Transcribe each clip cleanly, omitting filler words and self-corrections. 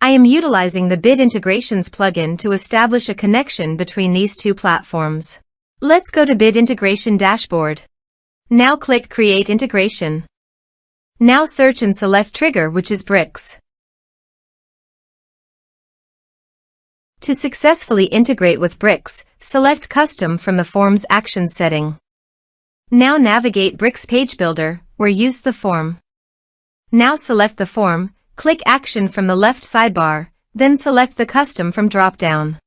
I am utilizing the Bit Integrations plugin to establish a connection between these two platforms. Let's go to Bit Integration Dashboard. Now click Create Integration. Now search and select Trigger, which is bricks. To successfully integrate with bricks, select Custom from the Form's Actions setting. Now navigate Bricks Page Builder, where use the form. Now select the form, click Action from the left sidebar, then select the Custom from drop-down.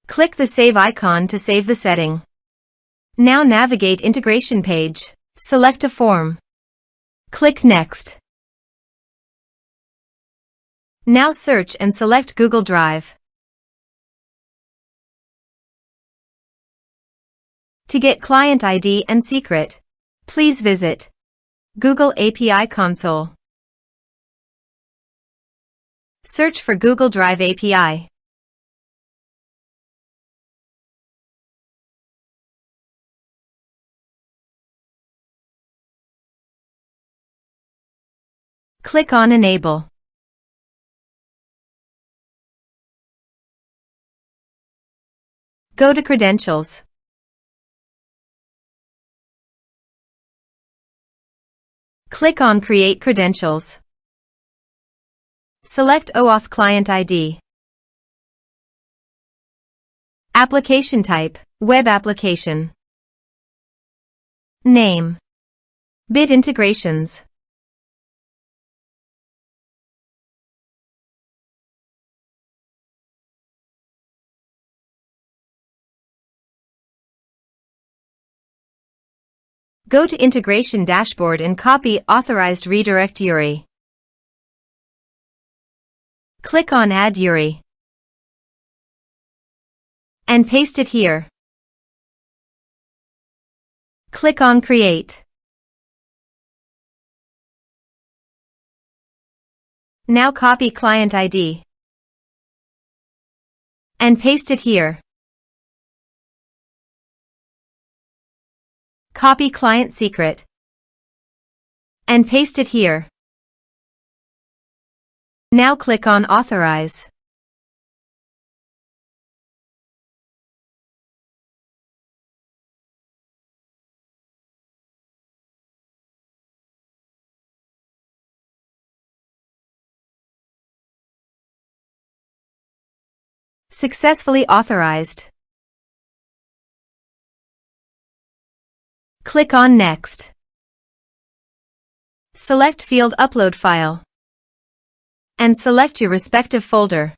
Click the Save icon to save the setting. Now navigate Integration Page, select a form. Click Next. Now search and select Google Drive. To get client ID and secret, please visit Google API Console. Search for Google Drive API. Click on Enable. Go to Credentials. Click on Create Credentials. Select OAuth Client ID. Application type, Web Application. Name, Bit Integrations. Go to Integration Dashboard and copy Authorized Redirect URI. Click on Add URI and paste it here. Click on Create. Now copy Client ID and paste it here. Copy Client Secret and paste it here. Now click on Authorize. Successfully authorized. Click on Next. Select Field Upload File and select your respective folder.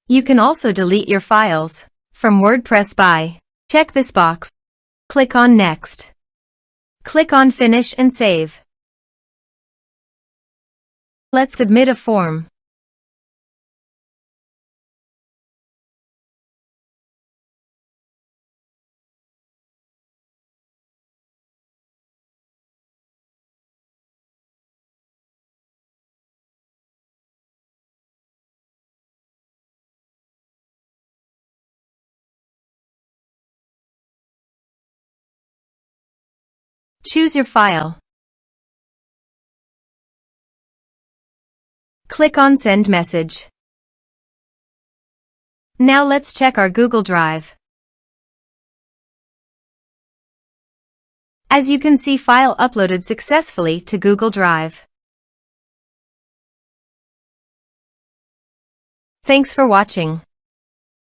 You can also delete your files from WordPress by check this box. Click on Next. Click on Finish and Save. Let's submit a form. Choose your file. Click on Send Message. Now let's check our Google Drive. As you can see, file uploaded successfully to Google Drive. Thanks for watching.